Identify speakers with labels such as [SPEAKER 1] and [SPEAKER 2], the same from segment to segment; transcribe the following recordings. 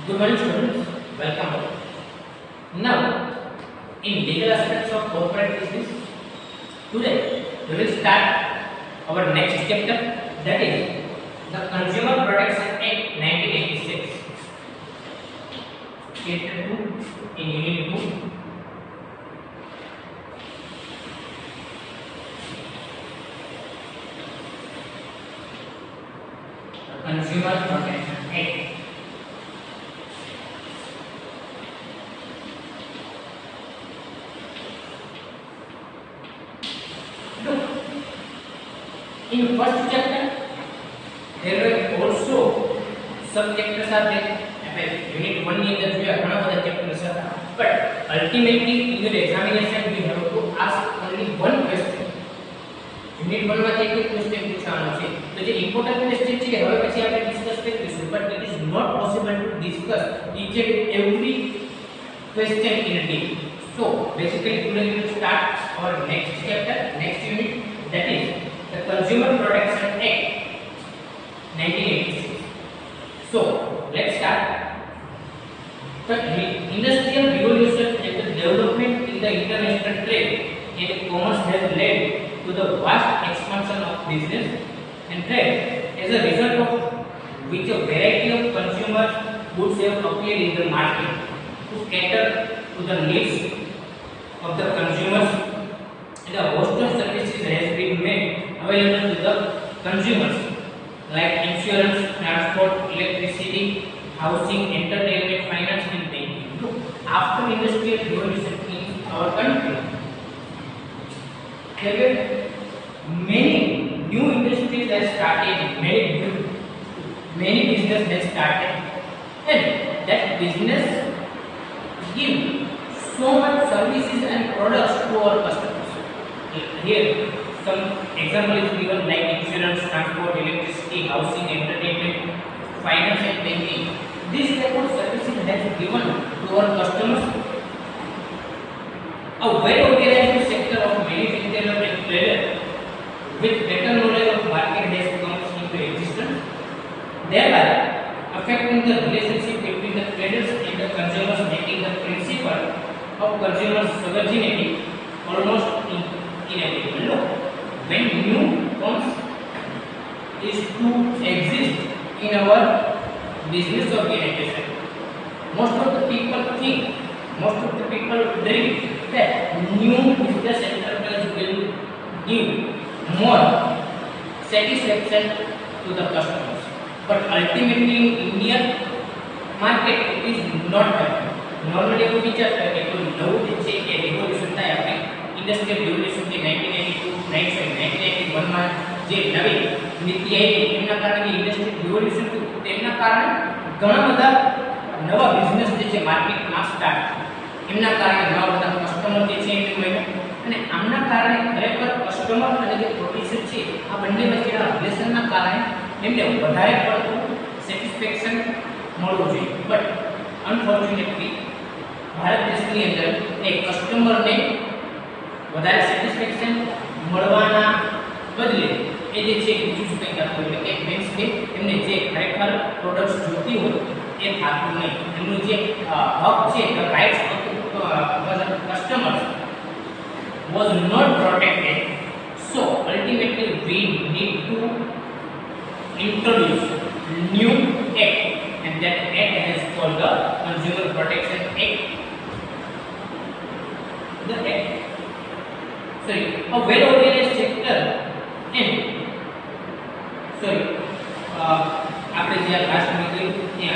[SPEAKER 1] Good morning, students. Welcome. Now, in legal aspects of corporate business, today we will start our next chapter, that is the Consumer Protection Act 1986. Chapter 2 in Unit 2. The Consumer Protection Act. In first chapter, there were also some chapters are there. Unit 1 ની અંદર જોયા ઘણા બધા chapters હતા. But ultimately in your examination we have to ask only one question. Unit 1 માંથી એક question પૂછવાનો છે. તો જે important question છે હવે પછી આપણે ડિસ્કસ કરીશું. But it is not possible to discuss each and every question in detail. So basically today we will start our next chapter, next unit, that is the Consumer Protection Act 1986. So let's start. The industrial revolution and the development in the international trade and commerce has led to the vast expansion of business and trade, as a result of which a variety of consumer goods have appeared in the market to cater to the needs of the consumers, and a host of services has been made available to the consumers like insurance, transport, electricity, housing, entertainment, finance and banking. Look, after industrial revolution in our country, there were many new industries that started, many business that started, and that business give so much services and products to our customers. Here some example is given like insurance, transport, electricity, housing, entertainment, finance and banking. These type of services has given to our customers. A well-organized sector of manufacturer and trader with better knowledge of market has come into existence, thereby affecting the relationship between the traders and the consumers, making the principle of consumer sovereignty almost inevitable. Look, when new comes is to exist in our business organization, most of the people dream that new business enterprise will give more satisfaction to the customers, but ultimately in Indian market it is not happening. Normally એવું વિચારતા કે કોઈ નવું જે છે કે revolution થાય આપણે ઇન્ડસ્ટ્રીયલ રિવોલ્યુશન જે 1991 માં જે નવી નીતિ આવી એના કારણે ઇન્ડસ્ટ્રીયલ રિવોલ્યુશન થયું તેના કારણે ઘણા બધા નવા બિઝનેસ જે છે માર્કેટમાં સ્ટાર્ટ એમના કારણે નવા બધા કસ્ટમર જે છે એમને મળ્યા અને આમના કારણે ખરેખર કસ્ટમર અને જે પ્રોડ્યુસર છે આ બંને વચ્ચેના રિલેશનના કારણે એમને વધારે પડતું સેટિસ્ફેક્શન મળવું જોઈએ. બટ અનફોર્ચ્યુનેટલી ભારત દેશની અંદર એ કસ્ટમરને વધારે સેટિસ્ફેક્શન મળવાના બદલે એ જે છે બીજું કંઈ કરતું એટલે કે મીન્સ કે એમને જે ખરેખર પ્રોડક્ટ્સ જોતી હોય એ થતું નહીં. એમનું જે હક છે the rights of customers was not protected. So ultimately we need to introduce new act, and that act is called the Consumer Protection Act. The act, sorry, a well-organized sector and આપણે જે last માં કહ્યું ત્યાં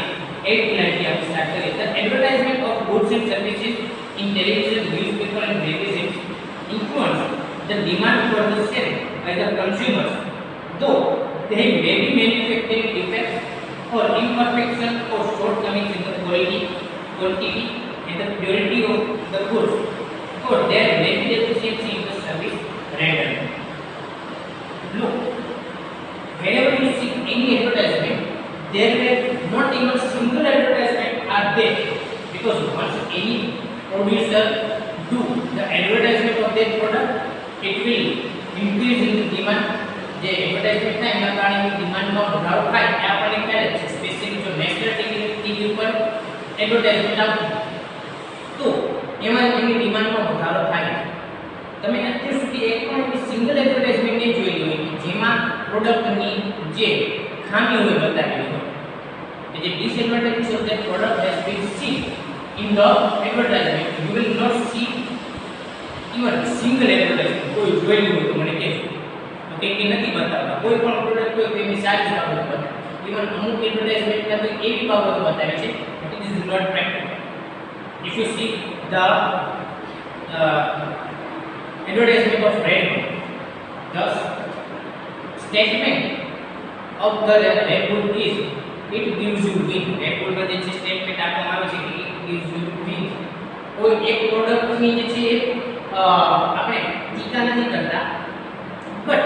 [SPEAKER 1] 8 લાઈનથી આપણે start કરીએ. The advertisement of goods and services in television, newspaper and magazines influence the demand for the same by the consumers, though they may be manufacturing defects or imperfection or shortcomings in the quality, quantity and the purity of the goods, or there may be deficiency in the service rendered. Look, whenever you see any advertisement, there were not even single advertisement are there, because once any producer do the advertisement of their product, it will increase in the demand. જે advertisement થાય એના કારણે ડિમાન્ડમાં વધારો થાય એ આપણને ખ્યાલ છે. Specially જો નેશનલ ટીવી ઉપર એડવર્ટાઇઝમેન્ટ આવતી, તો એમાં એની ડિમાન્ડમાં વધારો થાય છે. તમે અત્યાર સુધી એક પણ સિંગલ એડવર્ટાઇઝમેન્ટ નહીં જોઈ હોય જેમાં પ્રોડક્ટની જે ખામી હોય બતાવેલી હોય. The disadvantages of that product has been seen in the advertisement. You will not see even single advertisement. કોઈ જોયેલું હોય તો મને કહેજો. તો કે નથી બતાવતા. કોઈ પણ પ્રોડક્ટ હોય તો એની સારી બાબતો બતાવે. ઇવન અમુક એડવર્ટાઇઝમેન્ટમાં તો એવી બાબતો બતાવે છે that it is not practical. If you see the advertisement of Red Bull, the statement of the Red Bull is it gives you win. Red Bull માં જે સ્ટેટમેન્ટ આપવામાં આવે છે કે it gives you win. કોઈ એક પ્રોડક્ટની જે છે આપણે ટીકા નથી કરતા, but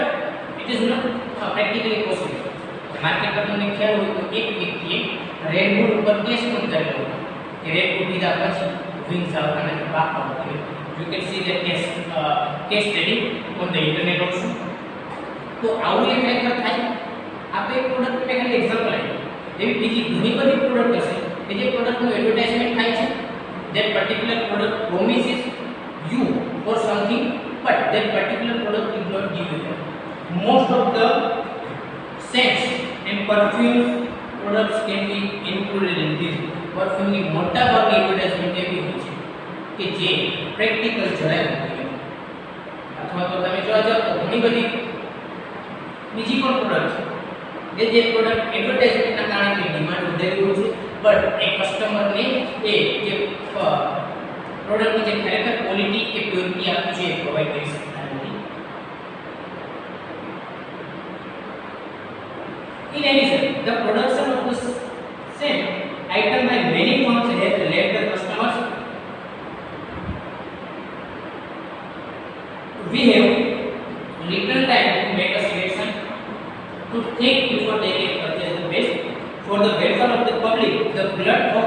[SPEAKER 1] it is not practically possible. Market પર તમને ખ્યાલ હોય તો એક વ્યક્તિએ રેડ બુલ ઉપર કેસ પણ કરેલો કે રેડ બુલ પીધા પછી વિંગ્સ આવતા નથી, બાપ આવતા. You can see that case study on the internet also. તો આવું એક ખરેખર થાય. આપણે એક પ્રોડક્ટ મેં ખાલી એક્ઝામ્પલ આપ્યું. એવી બીજી ઘણી બધી પ્રોડક્ટ હશે કે જે પ્રોડક્ટનું એડવર્ટાઇઝમેન્ટ થાય છે. that particular product promises you for something, but that particular product is not given. Most of the scents and perfume products can be included in this. Perfume ની મોટા ભાગની એડવર્ટાઇઝમેન્ટ એવી હોય છે કે જે પ્રેક્ટિકલ જરાય નથી. અથવા તો તમે જોવા જાવ તો ઘણી બધી બીજી પણ પ્રોડક્ટ છે જે પ્રોડક્ટ એડવર્ટાઇઝમેન્ટના કારણે ડિમાન્ડ વધારી હોય છે, બટ એ કસ્ટમરને એ જે પ્રોડક્ટની જે ખરેખર ક્વોલિટી કે પ્યોરિટી આપી છે એ પ્રોવાઈડ કરી શકતા નથી. In addition, the production of the same item by many firms has led the customers. We have little time to make a selection, to think before they can purchase the best. For the welfare of the public, the blood of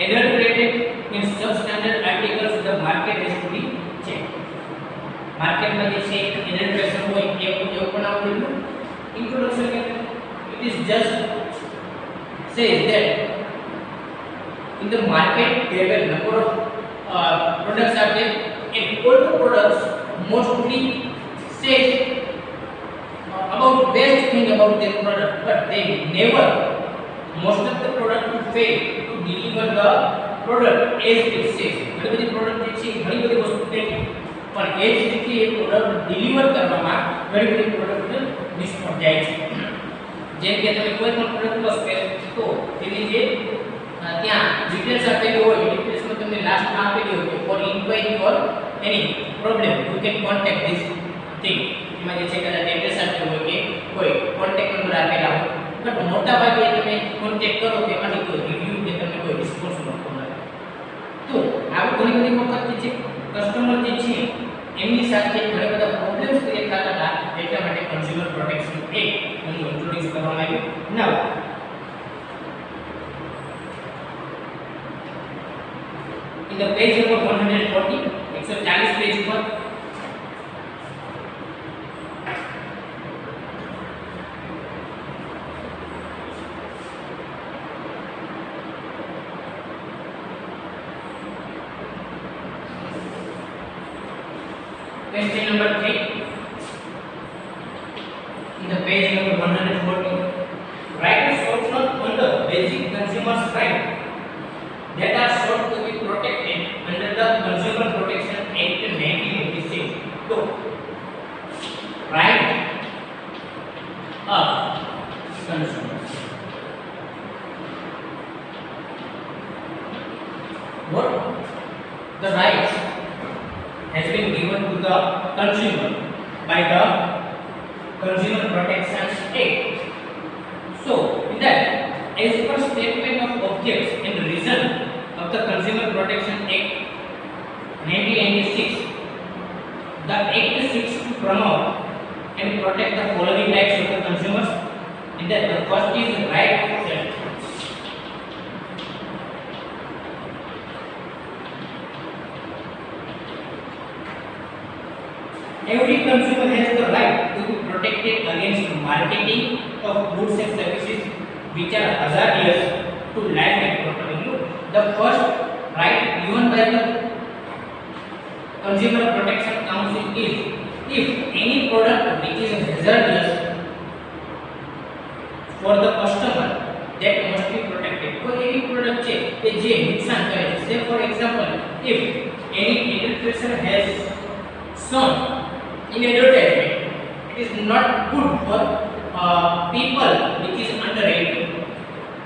[SPEAKER 1] adulterated in substandard articles, the market has to be checked. Market में जैसे adulteration हो एक पण आप देखो introduction के it is just says that in the market there were number of products are there, and all the products mostly says about best thing about their product, but they never, most of the product fail to deliver the product as it says. ઘણી બધી product જે છે ઘણી બધી વસ્તુ દેખે પણ એ જ રીતે એ પ્રોડક્ટ ડિલિવર કરવામાં ઘણી બધી પ્રોડક્ટ નિષ્ફળ જાય છે. જેમ કે તમે કોઈ પણ પ્રોડક્ટ લો તો તેની જે ત્યાં ડિટેલ્સ આપેલી હોય ડિટેલ્સમાં તમને લાસ્ટમાં આપેલી હોય for inquiry or any problem you can contact this thing. એમાં જે છે કદાચ એડ્રેસ આપેલું હોય કે કોઈ કોન્ટેક્ટ નંબર આપેલા હોય, બટ મોટા ભાગે તમે કોન્ટેક્ટ કરો તેમાંથી કોઈ રિવ્યુ કે તમને કોઈ રિસ્પોન્સ મળતો નથી. તો આવું ઘણી બધી વખત જે કસ્ટમર જે છે એમની સાથે ઘણા બધા પ્રોબ્લેમ્સ ક્રિએટ થતા હતા. એટલા માટે કન્ઝ્યુમર પ્રોટેક્શન એક્ટ એનું ઇન્ટ્રોડ્યુસ કરવામાં આવ્યું. નાઉ in the page number 140 140 page पर question number 3 in the page number 140 write a short note on the basic consumer's rights that are sought to be protected under the Consumer Protection Act 1986. So, right of consumers. What the rights has been given to the consumer by the Consumer Protection Act. So, in that, as per statement of objects and reason of the Consumer Protection Act 1996, the Act seeks to promote and protect the following rights of the consumers. And that the first is right of self. Every consumer has the right to be protected against marketing of goods and services which are hazardous to life and property. The The first right given by the Consumer Protection Council is if any product which is hazardous for the customer that must be protected. कोई एवी product છે કે જે નુકસાન કરે છે. Say for example, if any manufacturer has shown in advertisement, it is not good for people which is under 18.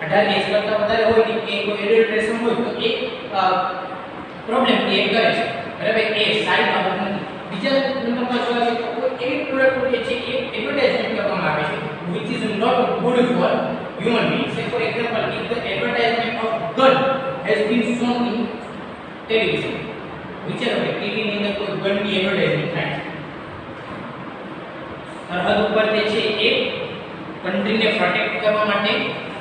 [SPEAKER 1] 18 એજ કરતા વધારે હોય કે કોઈ એડલ્ટ્રેશન હોય તો એક પ્રોબ્લેમ ક્રિએટ કરે છે. બરાબર, એ સારી બાબત નથી. બીજા નંબરમાં જોવા જઈએ તો કોઈ એવી પ્રોડક્ટ હોય છે એ એડવર્ટાઇઝમેન્ટ કરવામાં આવે છે which is not good for human beings. Say for example, if the advertisement of gun has been shown in television, વિચારો કે ટીવી ની અંદર કોઈ ગન ની એડવર્ટાઇઝમેન્ટ થાય છે. સરહદ ઉપર જે છે એ કન્ટ્રીને પ્રોટેક્ટ કરવા માટે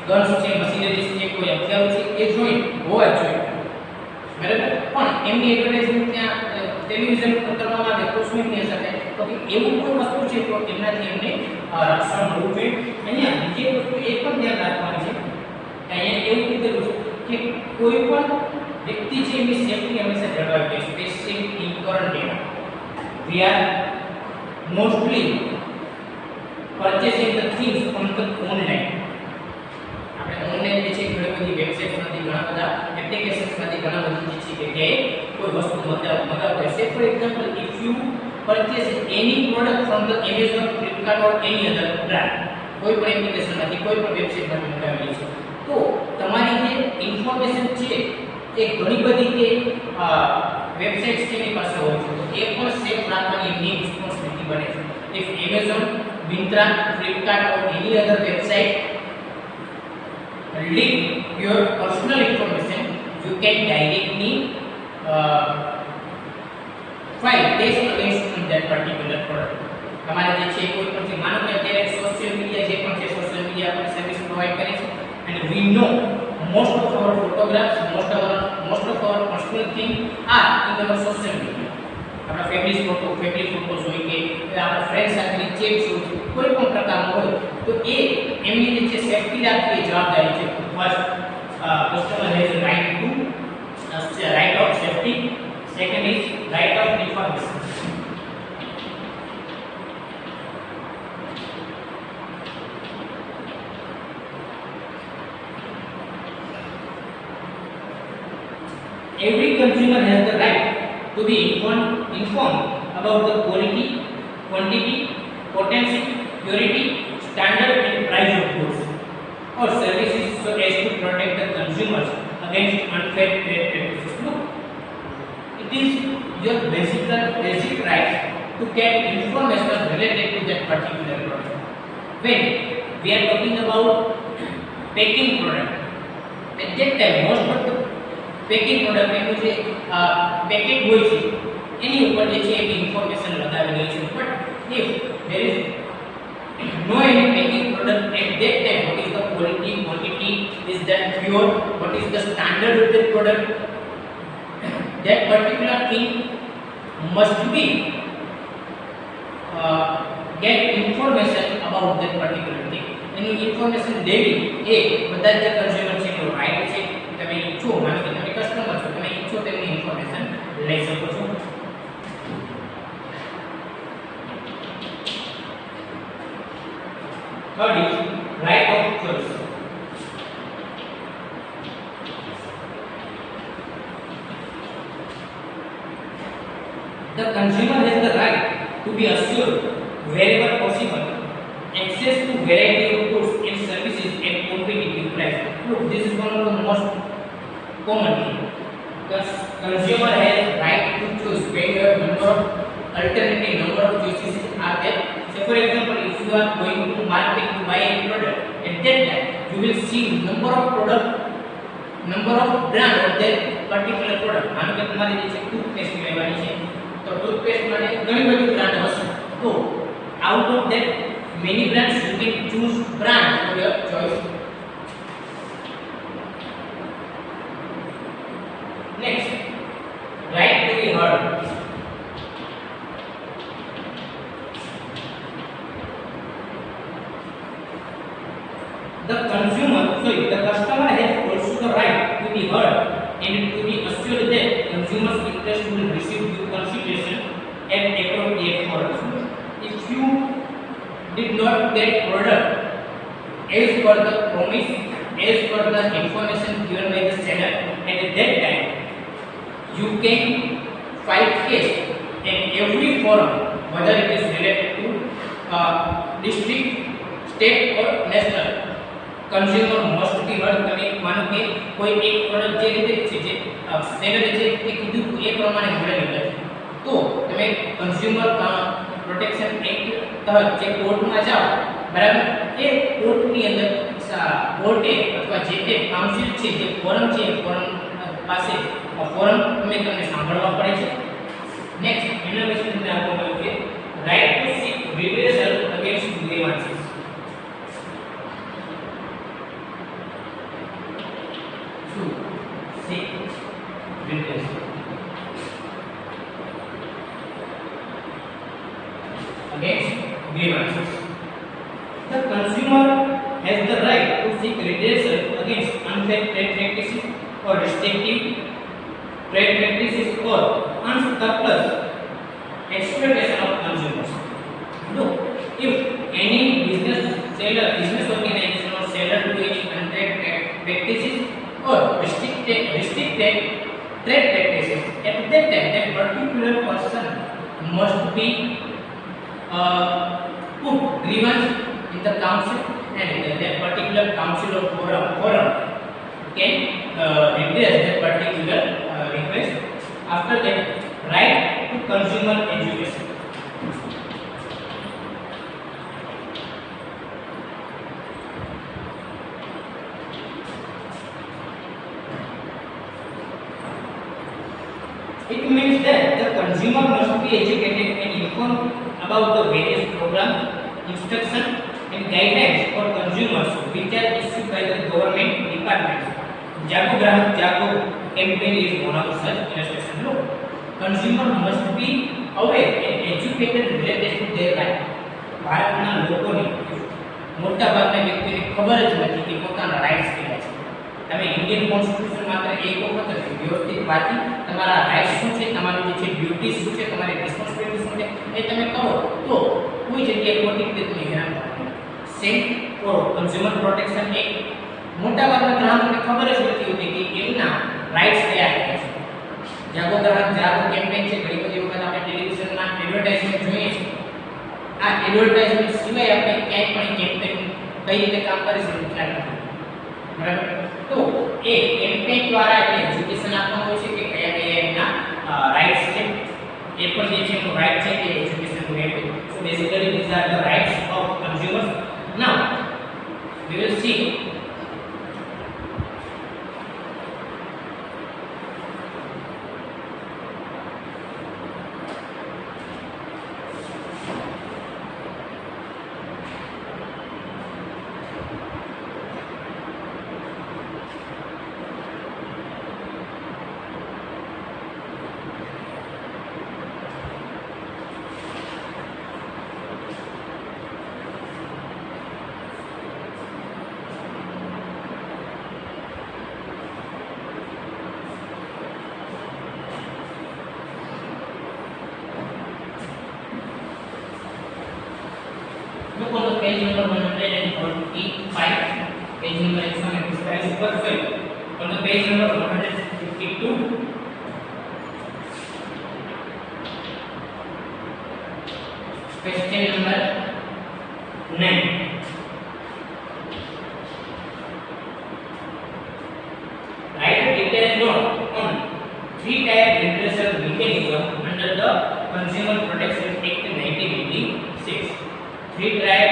[SPEAKER 1] ગન્સ છે, મશીનરીઝ છે, કોઈ હથિયારો છે એ જોઈ હોવા જ જોઈએ. બરાબર, પણ એમની એડવર્ટાઇઝમેન્ટ ત્યાં ટેલિવિઝન પર કરવામાં આવે તો શું થઈ શકે તો કે એવું કોઈ વસ્તુ છે તો એમનાથી એમને રક્ષણ મળવું જોઈએ. અહીંયા બીજી વસ્તુ એ પણ ધ્યાન રાખવાની છે કે અહીંયા એવું કીધેલું છે કે કોઈ પણ વ્યક્તિ છે એની સેફટી હંમેશા જળવાવી જોઈએ. Specific in quarantine we are mostly purchasing the things from the online. આપણે ઓનલાઈન જે છે ઘણી બધી વેબસાઇટ્સમાંથી, ઘણા બધા એપ્લિકેશન્સમાંથી ઘણા બધી જે છે કે કોઈ વસ્તુ મગાવતા હોય. Say for example, if you purchase any product from the Amazon, Flipkart or any other brand, કોઈ પણ એપ્લિકેશનમાંથી, કોઈ પણ વેબસાઇટમાંથી મગાવેલી છે તો તમારી જે ઇન્ફોર્મેશન છે એ ઘણી બધી કે વેબસાઇટ્સ છે એની પાસે હોય છે તો એ પણ સેફ રાખવાની એમની રિસ્પોન્સિબિલિટી બને છે. If Amazon, Myntra, Flipkart or any other website leak your personal information, you can directly file case against that particular product. તમારે જે છે કોઈ પણ જે માનો કે અત્યારે સોશિયલ મીડિયા જે પણ છે સોશિયલ મીડિયા પર સર્વિસ પ્રોવાઈડ કરે છે and we know most of our photographs, most of our personal thing are in our social media. આપણા ફેમિલી ફોટોસ હોય કે આપણા ફ્રેન્ડ સાથેની ચેટ્સ હોય કોઈ પણ પ્રકારનો હોય તો એ એમની જે છે સેફટી રાખવી એ જવાબદારી છે. First customer has right of safety. Second is right of information. Every consumer has the right to be informed about the quality, quantity, potency, purity, standard and price of goods or services so as to protect the consumers against unfair trade practices. Look, it is your basic right to get information related to that particular product. When we are talking about packing product, at that time most of the packing product એનું જે packet હોય છે એની ઉપર જે છે એની information લગાવેલી હોય છે. But if there is no any packing product at that time, what is the quality, quantity, is that pure, what is the standard of that product, that particular thing must be get information about that particular thing. એની information દેવી એ બધા જ consumer છે એનો right છે. તમે ઈચ્છો, માનો કે તમે કસ્ટમર છો, તમે ઈચ્છો તેની ઇન્ફોર્મેશન લઈ શકો છો. Third is right of choice. The consumer has the right to be assured wherever possible access to variety of goods and services at competitive price. Look, this is one of the most common thing. The consumer has right to choose when your number of alternative number of choices are there. So for example, if you are going to market to buy a product, at that time you will see number of brand of that particular product. માનો કે તમારે જે છે toothpaste લેવાની છે તો toothpaste માટે ઘણી બધી બ્રાન્ડ હશે તો out of that many brands you can choose brand for your choice. Next, right to be heard. The customer has also the right to be heard ensure that consumers' interest will receive due consideration at appropriate forums. If you did not get product as per the promise, as per the information given by the seller, and at that time you can file case in every forum, whether it is related to district, state or national. Consumer must be heard. તમે માનો કે કોઈ એક product જે રીતે છે જે સેલરે જે રીતે કીધું એ પ્રમાણે મળેલું નથી, તો તમે કન્ઝ્યુમર પ્રોટેક્શન એક્ટ તહત જે કોર્ટમાં જાઓ, બરાબર, એ કોર્ટની અંદર કોર્ટે અથવા જે તે કાઉન્સિલ છે, જે ફોરમ છે, ફોરમ પાસે ફોરમ તમને સાંભળવા પડે છે. નેક્સ્ટ એના વિશે તમને આપવામાં આવ્યું કે right to seek redressal against grievances. To seek redress against grievances. The consumer has the right to seek redressal against unfair trade practices or restrictive trade practices or unscrupulous exploitation of consumers. Look, if any business organization or seller do any unfair practices or restricted trade practices, at that time that particular person must be put grievance in the council, and that particular council or forum can redress that particular request. After that, right to consumer education. It means that the consumer must be educated and informed about the various programs, instructions and guidelines for consumers which are issued by the government departments. Jago Grahak Jago campaign is one of such illustration. Look, consumer must be aware and educated related to their right. ભારતના લોકોને મોટા ભાગના વ્યક્તિને ખબર જ નથી કે પોતાના રાઇટ્સ કેવા છે. તમે ઇન્ડિયન કોન્સ્ટિટ્યુશન માત્ર એક વખત વ્યવસ્થિત વાંચી તમારા રાઇટ્સ શું છે, તમારી જે છે ડ્યુટીઝ શું છે, તમારી રિસ્પોન્સિબિલિટી શું છે એ તમે કરો તો કોઈ જગ્યાએ ખોટી રીતે તમે હેરાન થતા. Same for consumer protection act મોટા ભાગના ગ્રાહકોને ખબર જ નથી હોતી કે એમના રાઇટ્સ કયા છે. જાગો ગ્રાહક જાગો કેમ્પેન છે, ઘણી બધી વખત આપણે ટેલિવિઝનમાં એડવર્ટાઇઝમેન્ટ જોઈએ છીએ. આ એડવર્ટાઇઝમેન્ટ સિવાય આપણે ક્યાંય પણ કેમ્પેન કઈ રીતે કામ કરે છે એ ખ્યાલ નથી, બરાબર. તો એ કેમ્પેન દ્વારા એટલે એજ્યુકેશન આપવાનું હોય છે કે કયા કયા એમના રાઇટ્સ છે, એ પણ જે છે એનો રાઇટ છે કે એજ્યુકેશન મેળવે. So basically this are the rights of consumers. Now we will see look on the page number 145, page number 155 is perfect. On the page number 152, question number 9. Write a detailed note on three-tier redressal mechanism under the Consumer Protection Act 1986. Three-tier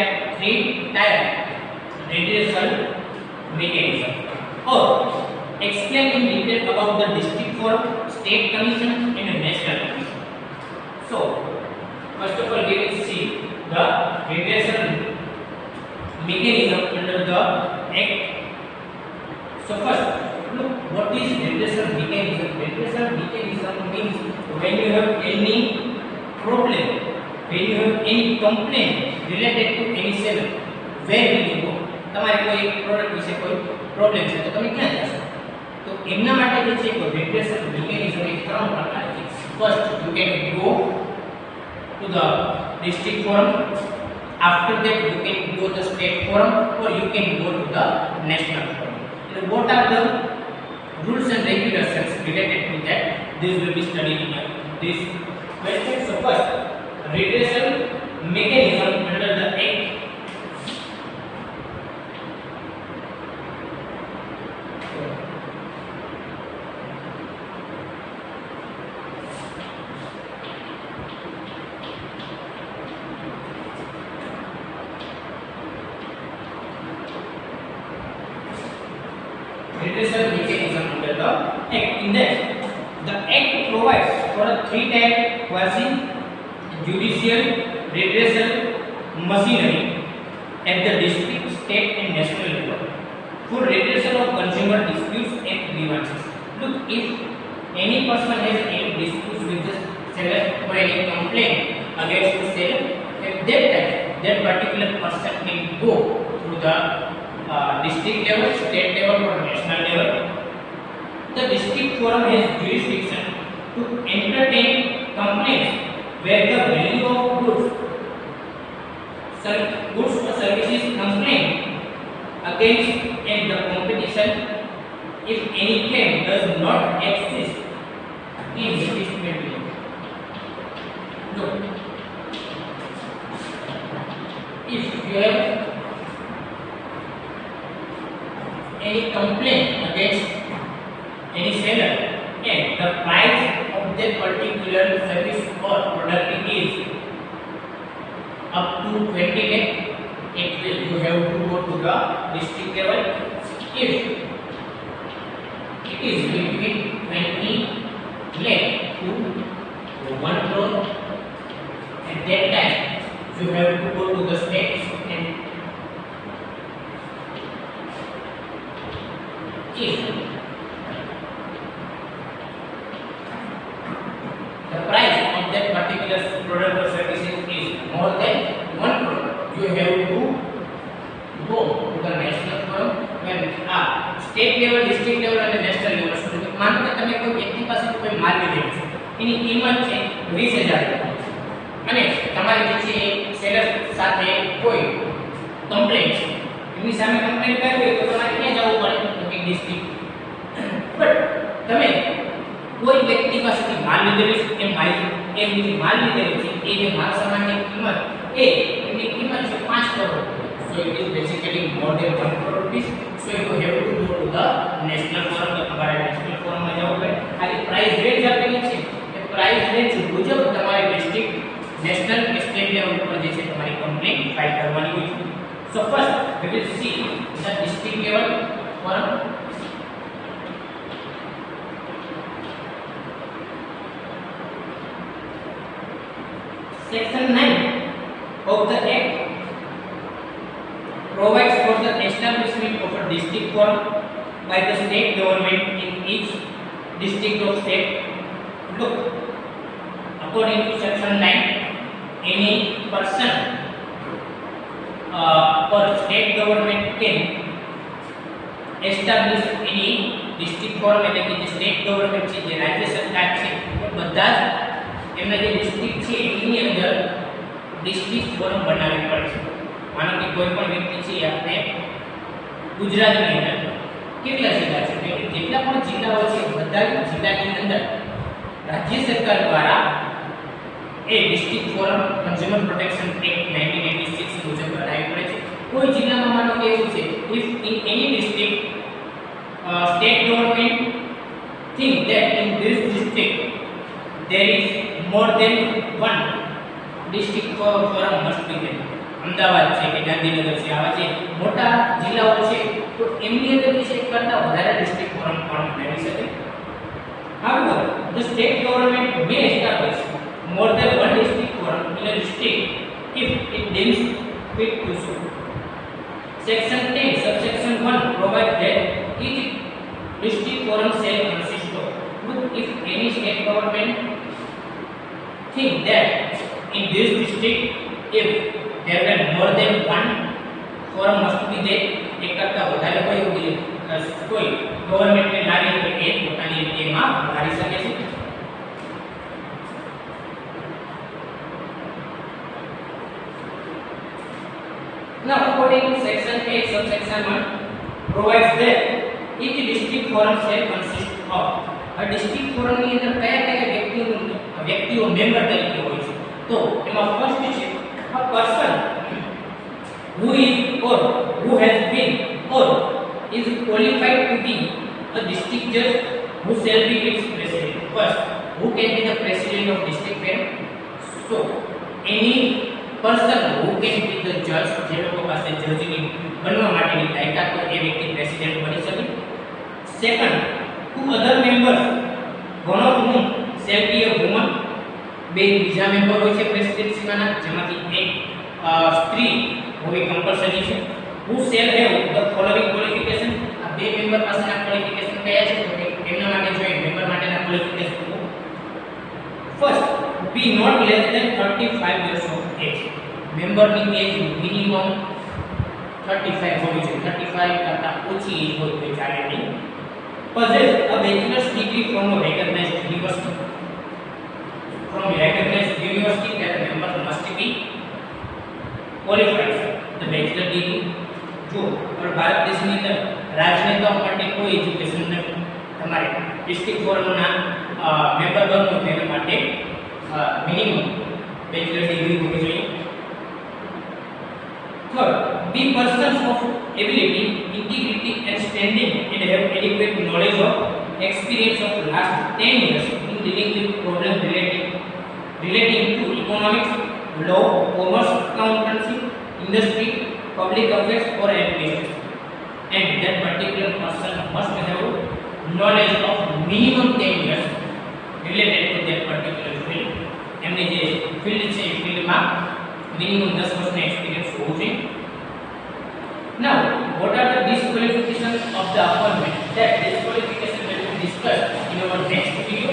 [SPEAKER 1] redressal mechanism, or explain in detail about the district forum, state commission and national commission. So first of all we will see the redressal mechanism under the act. So first, look, what is redressal mechanism? Redressal mechanism means when you have any problem, when you have any complaint related to any seller, where will you go? તમારે કોઈ product વિશે કોઈ problem છે તો તમે ક્યાં જશો? તો એમના માટે જે છે કે રેડિયેશન મિકેનિઝમ એ ત્રણ પ્રકાર છે. First you can go to the district forum. After that you can go to the state forum or you can go to the national forum. And what are the rules and regulations related to that? This will be studied in this question. So first, redressal mechanism under the act. Redressal mechanism under the Act. In that, the Act provides for a three-type quasi-judicial redressal machinery at the district, state, and national level for redressal of consumer disputes and grievances. Look, if any person has any disputes with the seller or any complaint against the seller, at that time, that particular person can go through the district level, state level or national level. The district forum has jurisdiction to entertain complaints where the value of goods or services complained against and the competition, if any claim does not exist in legitimate way. Look, if you have any complaint against any seller and the price of that particular service or product is up to 20 lakh, you have to go to the district level. If it is between 20 lakh to 1 crore, at that time you have to go to the state and if the price of that particular product or services is more than 1 crore, you have to go to the national forum. When state level, district level and national level સુધી માનો કે તમે કોઈ વ્યક્તિ પાસે કોઈ માલ લીધેલો છે, એની કિંમત છે 20,000 અને તમારી જે છે સેલર સાથે કોઈ કમ્પ્લેન્ટ છે, એની સામે કમ્પ્લેન્ટ કરવી હોય તો તમારે ક્યાં જવું પડે? તો કે ડિસ્ટ્રિક્ટ. બટ તમે કોઈ વ્યક્તિ પાસેથી માલ લીધેલો છે, એમની માલ લીધેલો છે, એ જે માલ સામાનની કિંમત એમની કિંમત છે 5 crore. So it is basically more than 1 crore rupees. So you have to go to the national forum. તો તમારે national forum માં જવું પડે. આ પ્રાઇસ રેન્જ આપેલી છે, એ પ્રાઇસ રેન્જ મુજબ તમારે ડિસ્ટ્રિક્ટ, નેશનલ કે સ્ટેટ લેવલ ઉપર જે છે તમારી કમ્પ્લેન્ટ ફાઇલ કરવાની હોય છે. So first we will see the district level forum. Section 9 of the Act provides for the establishment of a district forum by the state government in each district of state. Look, according to section 9, any person or state government can establish any district forum. એટલે કે જે state government છે, જે રાજ્ય સરકાર છે, એ બધા જ એમના જે ડિસ્ટ્રિક્ટ છે એની અંદર ડિસ્ટ્રિક્ટ ફોરમ બનાવવી પડશે. માનો કે કોઈ પણ વ્યક્તિ છે આપણે ગુજરાતની અંદર કેટલા જિલ્લા છે, જેટલા પણ જિલ્લાઓ છે બધા જ જિલ્લાની અંદર રાજ્ય સરકાર દ્વારા એ district forum consumer protection act 1986 મુજબ બનાવવી પડે છે. કોઈ જિલ્લામાં માનો કે એવું છે, if in any district state government think that in this district there is more than one district forum must be there. Ahmedabad છે કે ગાંધીનગર છે, આવા જે મોટા જિલ્લાઓ છે તો એમની અંદર જે એક કરતા વધારે ડિસ્ટ્રિક્ટ ફોરમ પણ બનાવી શકે. However, the state government may establish more than one district forum in a district if it deems fit to so. Section 10 subsection 1 provides that each district forum shall consist of, if any state government think that in this district if there were more than one forum must be there, એક કરતા વધારે કોઈ કોઈ ગવર્નમેન્ટને લાગે તો એ પોતાની રીતે એમાં વધારી શકે છે. Now, according to section 8, subsection 1 provides that each district forum shall consist of a district forum ની અંદર કયા વ્યક્તિઓ મેમ્બર તરીકે હોય છે. તો એમાં ફર્સ્ટ છે a person who is or who has been or is qualified to be a district judge who shall be its president. First, who can be the president of district forum? So, any person who can be the judge, જે લોકો પાસે જજની બનવા માટેની લાયકાત હોય એ વ્યક્તિ president બની શકે. Second, two other members, one of whom shall be a woman. બે બીજા મેમ્બર હોય છે પ્રેસિડેન્સીમાંના, જેમાંથી એક સ્ત્રી હોવી કમ્પલસરી છે. who shall have the following qualification. આ બે મેમ્બર પાસેના ક્વોલિફિકેશન કયા છે તો એમના માટે જોઈએ મેમ્બર માટેના qualification. First, be not less than 35 years of age. મેમ્બરની એજ મિનિમમ 35 હોવી જોઈએ. 35 કરતા ઓછી એજ હોય તો ચાલે નહીં. possess a bachelor's degree from a recognized university. From a recognized university, that member must be qualified. The bachelor degree. જો ભારત દેશની અંદર રાજનેતાઓ માટે કોઈ એજ્યુકેશન નથી. તમારે ડિસ્ટ્રિક્ટ ફોરમના મેમ્બર બનવું તેના માટે મિનિમમ બેચલર ડિગ્રી હોવી જોઈએ. Third, be persons of ability, integrity and standing and have adequate knowledge of experience of last 10 years in dealing with problems relating to economics, law, commerce, accountancy, industry, public affairs or administration. And that particular person must have knowledge of minimum 10 years related to that particular field. એમને જે field છે એ ફિલ્ડમાં minimum 10 વર્ષનો experience હોવો જોઈએ. Now, what are the disqualifications of the appointment? That disqualification will be discussed in our next video.